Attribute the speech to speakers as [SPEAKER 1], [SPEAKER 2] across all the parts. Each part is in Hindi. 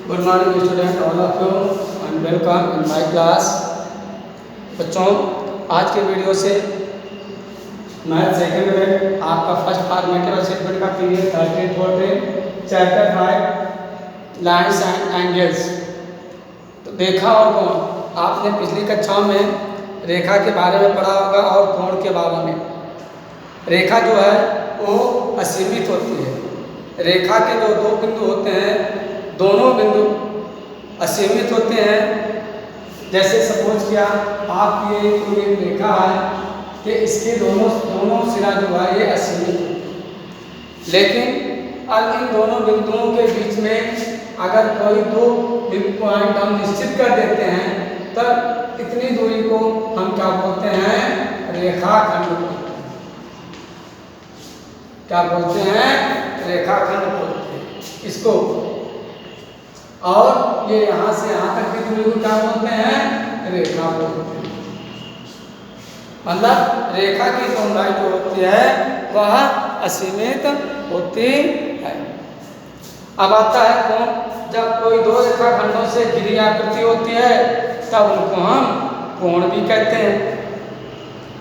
[SPEAKER 1] Good morning student all of you and welcome in my class. बच्चों, आज के वीडियो से मैथ सेकेंड में आपका फर्स्ट फॉर्मेटिव असेसमेंट का period 13-14 chapter 5 lines and angles. तो रेखा और कोण, आपने पिछली कक्षाओं में रेखा के बारे में पढ़ा होगा और कोण के बारे में। रेखा जो है वो असीमित होती है। रेखा के जो दो बिंदु होते हैं, दोनों बिंदु असीमित होते हैं। जैसे सपोज किया आप ये कोई एक रेखा है कि इसके दोनों सिरा जो है ये असीमित है, लेकिन अब इन दोनों बिंदुओं के बीच में अगर कोई दो पॉइंट हम निश्चित कर देते हैं तब इतनी दूरी को हम क्या बोलते हैं? रेखाखंड बोलते हैं। क्या बोलते हैं? रेखाखंड बोलते हैं इसको। और ये यहाँ से यहाँ तक की दूरी को क्या बोलते हैं? रेखा बोलते हैं। मतलब रेखा की लंबाई जो होती है वह असीमित होती है। अब आता है कोण। जब कोई दो रेखाखंडों से घिरी आकृति होती है तब उनको हम कोण भी कहते हैं।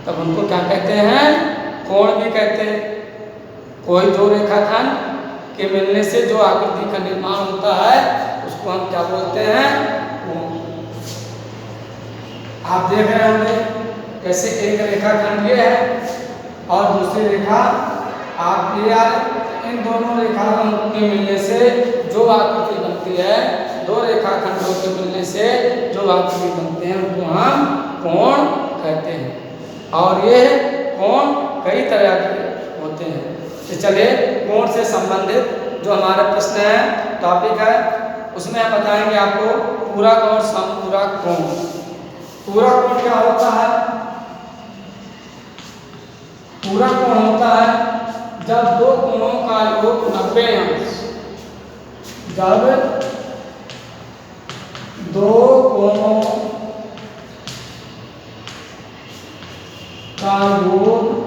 [SPEAKER 1] तब उनको क्या कहते हैं? कोण भी कहते हैं। कोई दो रेखाखंड के मिलने से जो आकृति का निर्माण होता है उसको हम क्या बोलते हैं? कोण। आप देख रहे होंगे जैसे एक रेखाखंड ये है और दूसरी रेखा आप ये आ रहे, इन दोनों रेखाखंडों के मिलने से जो आकृति बनती है, दो रेखाखंडों के मिलने से जो आकृति बनते हैं उनको हम कोण कहते हैं। और ये कोण कई तरह के होते हैं। तो चलिए कोण से संबंधित जो हमारा प्रश्न है, टॉपिक है, उसमें हम बताएंगे आपको पूरक और समपूरक कोण। पूरक कोण क्या होता है? पूरक कोण होता है जब दो कोणों का योग 90 अंश, जब दो कोणों का योग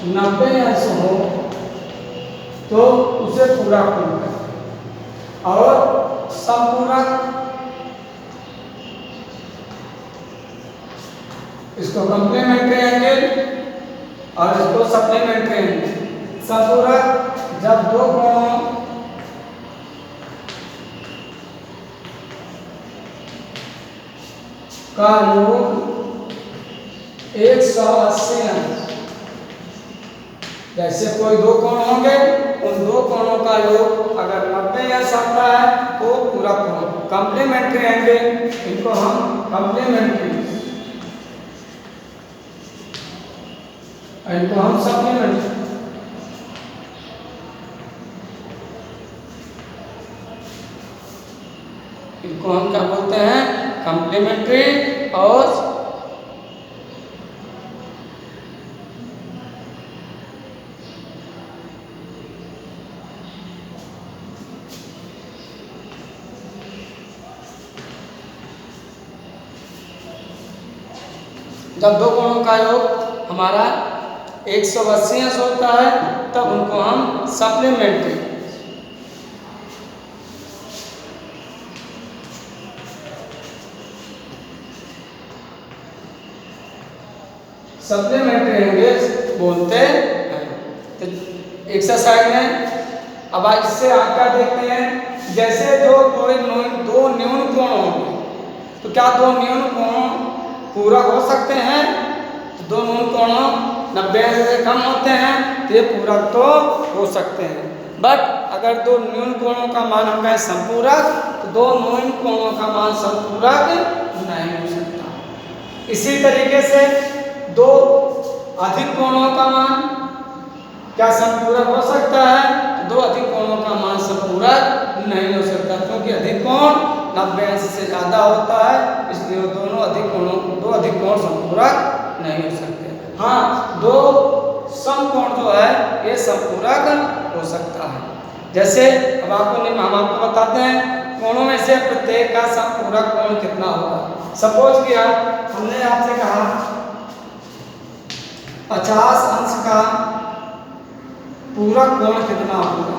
[SPEAKER 1] 90 अंश हो तो उसे पूरक कोण कहते हैं। और समपूरक इसको कंप्लीमेंट्री एंगल और इसको सप्लीमेंट्री एंगल। समपूरक जब दो कोणों का योग 180 अंश, जैसे कोई दो कोण होंगे, उन दो कोणों का योग अगर 90 अंश आता है तो पूरक कोण। कंप्लीमेंट्री एंगल, इनको हम कंप्लीमेंट्री, इनको हम सप्लीमेंट्री। इनको हम क्या बोलते हैं? कंप्लीमेंट्री। और जब दो कोणों का योग हमारा 180 अंश होता है तब उनको हम सप्लीमेंट्री। सप्लीमेंट्री एंगल्स बोलते हैं। तो एक्सरसाइज में अब इससे आप क्या देखते हैं, जैसे जो कोई दो न्यून कोण होंगे तो क्या दो न्यून कोण पूरक हो सकते हैं? तो दो न्यून कोण 90 अंश से कम होते हैं तो ये पूरक तो हो सकते हैं। बट अगर दो न्यून कोणों का मान हम कहें संपूरक तो दो न्यून कोणों का मान संपूरक नहीं हो सकता। इसी तरीके से दो अधिक कोणों का मान क्या संपूरक हो सकता है? दो अधिक कोणों का मान संपूरक नहीं हो सकता, क्योंकि अधिक कोण 90 अंश से ज़्यादा होता है, इसलिए दो अधिक कोण संपूरक नहीं हो सकते। हाँ, दो समकोण जो है ये संपूरक हो सकता है। जैसे अब हम आपको बताते हैं कोणों में से प्रत्येक का संपूरक कोण कितना होगा। सपोज किया हमने आपसे कहा 50 अंश का पूरक कोण कितना होगा,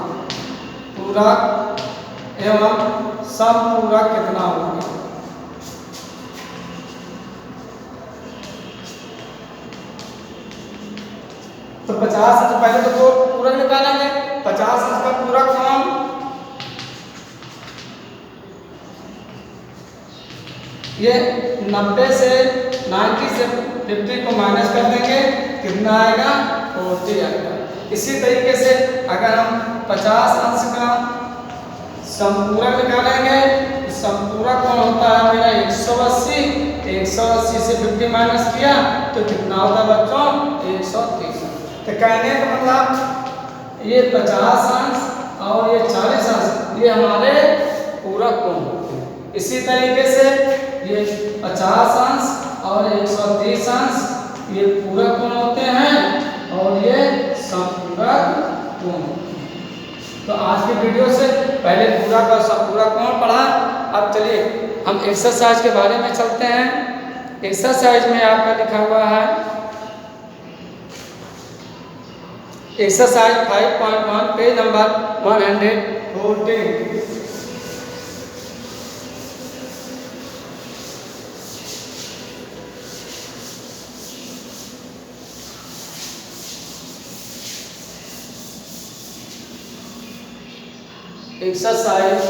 [SPEAKER 1] पूरक एवं समपूरक कितना होगा। तो 50 अंश पहले तो पूरक निकालेंगे। 50 अंश का पूरक कोण ये 90 से 50 को माइनस कर देंगे, कितना आएगा 40 आएगा। इसी तरीके से अगर हम 50 अंश का समपूरक निकालेंगे तो समपूरक कौन होता है मेरा 180। 180 से 50 माइनस किया तो कितना होता है बच्चों 130। तो कहने का मतलब ये 50 अंश और ये 40 अंश ये हमारे पूरक कोण होते हैं। इसी तरीके से ये 50 अंश और 130 अंश ये पूरक कोण होते हैं और ये समपूरक कोण होते हैं। तो आज की वीडियो से पहले पूरक और समपूरक कोण पढ़ा। अब चलिए हम एक्सरसाइज के बारे में चलते हैं। एक्सरसाइज में आपका लिखा हुआ है exercise 5.1 page number 114। Exercise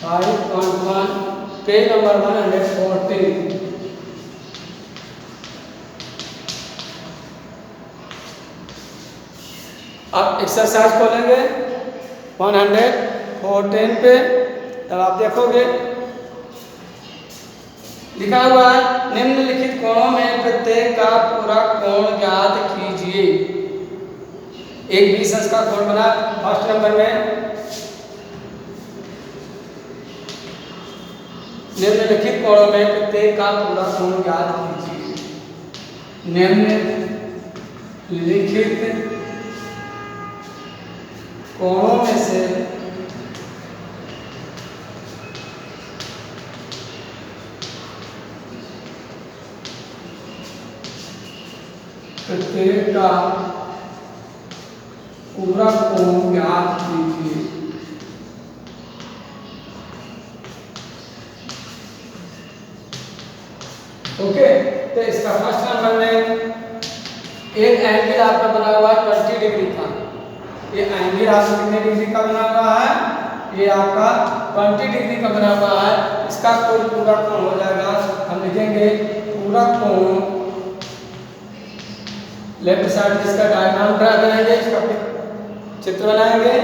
[SPEAKER 1] 5.1 page number 114। अब एक्सरसाइज खोलेंगे 114 पे, तब आप देखोगे लिखा हुआ है निम्नलिखित कोणों में प्रत्येक का पूरक कोण ज्ञात कीजिए। एक 20 अंश का कोण बना फर्स्ट नंबर में। निम्नलिखित कोणों में प्रत्येक का पूरक कोण ज्ञात कीजिए। निम्नलिखित कोणों में से प्रत्येक का पूरक कोण ज्ञात कीजिए। ओके, तो इसका फर्स्ट नंबर में एक एंगल आपका बना हुआ है 20 डिग्री का। ये एंगल आपका कितने डिग्री का बना हुआ है, ये आपका 20 डिग्री का बना हुआ है। इसका कोई पूरक कोण हो जाएगा, हम लिखेंगे पूरक कोण। लेफ्ट साइड इसका डायग्राम ड्रा करेंगे, इसका चित्र बनाएंगे।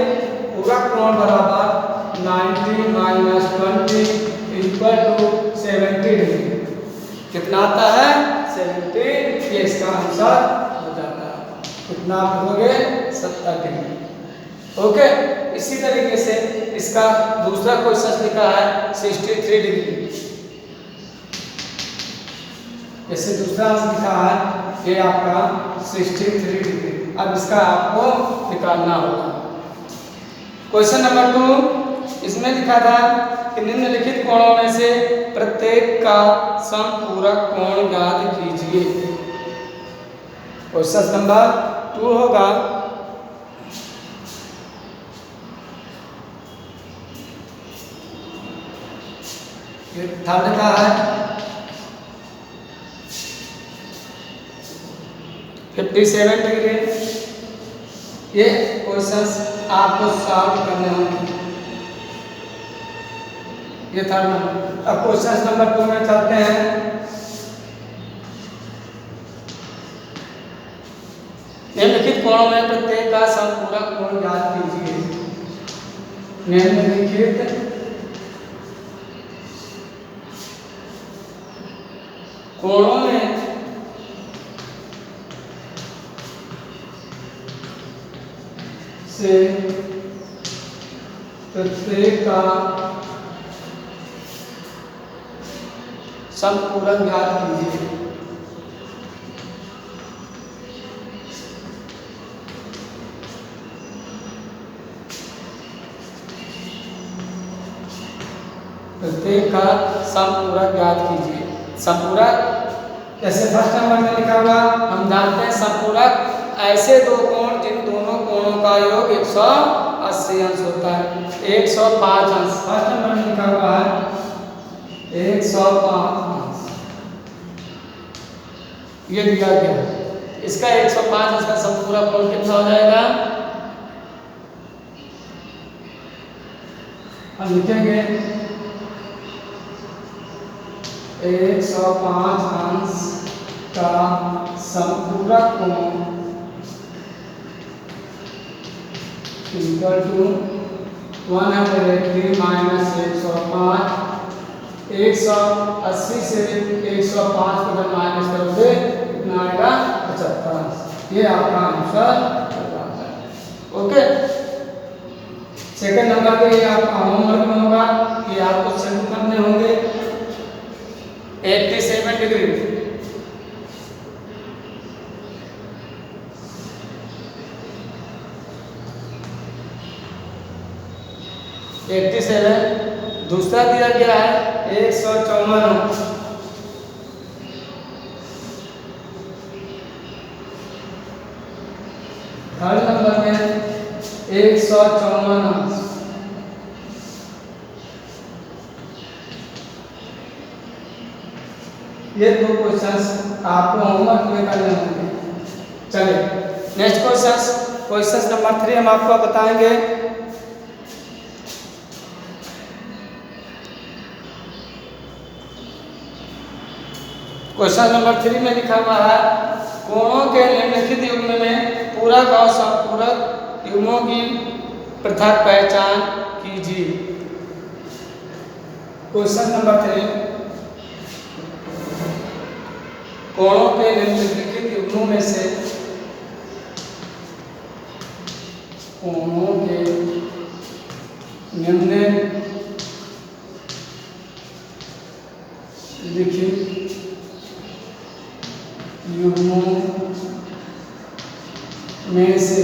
[SPEAKER 1] पूरक कोण बराबर 90 माइनस 20 इक्वल टू 70 डिग्री। कितना आता है 70। ये इसका आंसर हो जाता है। कितना आप लिखोगे 70 डिग्री। ओके, इसी तरीके से इसका दूसरा क्वेश्चन लिखा है 63 डिग्री। जैसे दूसरा लिखा है ये आपका 63 डिग्री। अब इसका आपको निकालना होगा। क्वेश्चन नंबर 2 इसमें लिखा था कि निम्नलिखित कोणों में से प्रत्येक का समपूरक कोण ज्ञात कीजिए। क्वेश्चन नंबर 2 होगा ये थर्ड का है 57 डिग्री। ये क्वेश्चंस आपको सॉल्व करने होंगे। ये थर्ड नंबर। अब क्वेश्चन नंबर 2 में चलते हैं। निम्नलिखित कोणों में प्रत्येक का समपूरक कोण ज्ञात कीजिए। निम्नलिखित कोणों में से प्रत्येक का समपूरक ज्ञात कीजिए। प्रत्येक का समपूरक ज्ञात कीजिए। समपूरक जैसे फर्स्ट नंबर में लिखा हुआ हम जानते हैं संपूरक ऐसे दो कोण जिन दोनों कोणों का योग 180 अंश होता है। 105 अंश फर्स्ट नंबर में लिखा हुआ है 105 अंश ये दिया गया है। इसका 105 अंश का संपूरक कोण कितना हो जाएगा? हम लिखेंगे 105 अंश का संपूरक कोण इक्वल टू 180 माइनस 105। 180 से 105 को जब माइनस करोगे कितना आएगा? 75। ये आपका आंसर है। ओके, सेकंड नंबर पे ये आपका होमवर्क में होगा कि आपको शंकु करने होंगे 87 डिग्री। दूसरा दिया गया है 154। थर्ड नंबर में 154। ये दो क्वेश्चंस आपको होमवर्क में करने होंगे। चलिए नेक्स्ट क्वेश्चन नंबर 3 हम आपको बताएंगे। क्वेश्चन नंबर 3 में लिखा हुआ है कोणों के निम्नलिखित युग्म में पूरक और संपूरक युग्मों की पृथक पहचान कीजिए। क्वेश्चन नंबर 3, कोणों के निम्नलिखित युग्मों में से कोणों के निम्नलिखित युग्मों में से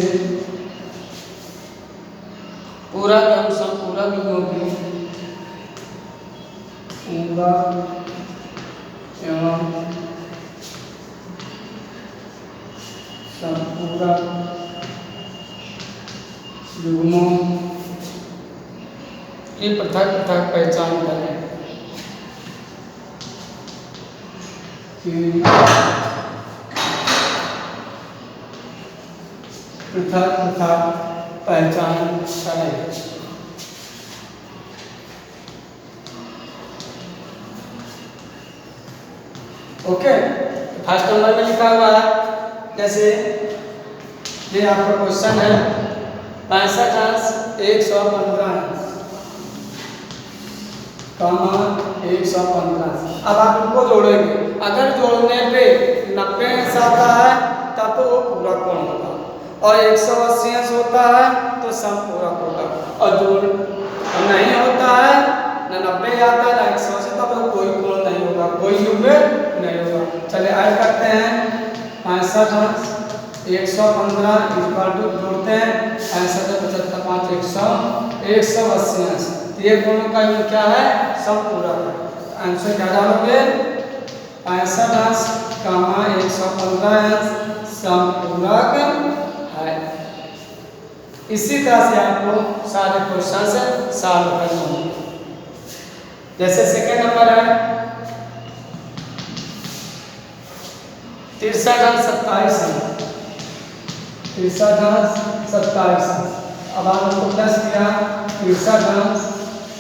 [SPEAKER 1] पूरक एवं संपूरक युग्मों की पूरक एवं संपूरक युग्मों की पृथक पृथक पहचान करें। पृथक पृथक पहचान करें। ओके, फर्स्ट नंबर में लिखा हुआ है जैसे ये आपका क्वेश्चन है 65 अंश 115 अंश कॉमा 115। अब आप उनको जोड़ेंगे। अगर जोड़ने पे 90 अंश आता है तब तो वो पूरक कोण होगा और 180 अंश होता है तो संपूरक होगा। और जो नहीं होता है ना 90 आता है ना 180 तब तो कोई कोण नहीं होगा, कोई युग्म नहीं होगा। चलिए ऐड करते हैं 65 अंश 115 इक्वल टू जोड़ते हैं 65 75 5 180 अंश। ये कोणों का युग्म क्या है? संपूरक। आंसर क्या डालोगे? 65 अंश कॉमा 115 अंश संपूरक है। इसी तरह से आपको सारे क्वेश्चन सॉल्व करने होंगे। जैसे सेकंड नंबर है 63 अंश 27 अंश 63 अंश 27 अंश। अब आपको प्लस किया 63 अंश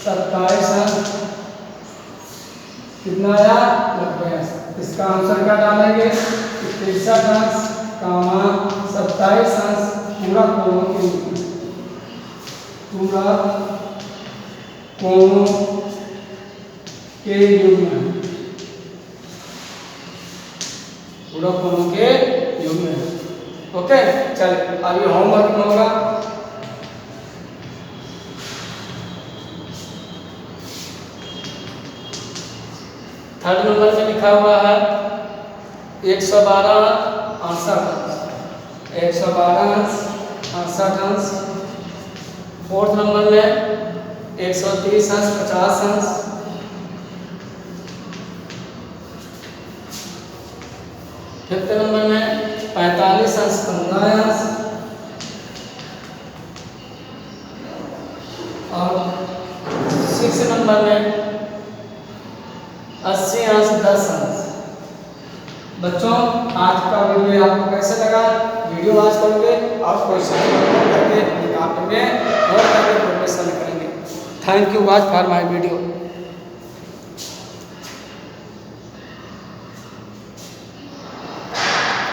[SPEAKER 1] 27 अंश कितना आया? 90 अंश। इसका आंसर क्या डालेंगे? 63 अंश कॉमा 27 अंश पूरा कोणों के युग्म पूरा कोणों के युग्म। ओके, चलिए अब ये होमवर्क में होगा। थर्ड नंबर में लिखा हुआ है 112 68 112 अंश 68 अंश। फोर्थ नंबर में 130 अंश 50 अंश। फिफ्थ नंबर में 45 अंश 15 अंश और सिक्स नंबर में 80 अंश 10 अंश। बच्चों आज का वीडियो आपको कैसे लगा? वीडियो आज करोगे और क्वेश्चन करके अपने कॉपी में नोट करके प्रिपरेशन करेंगे। Thank you watch for my video.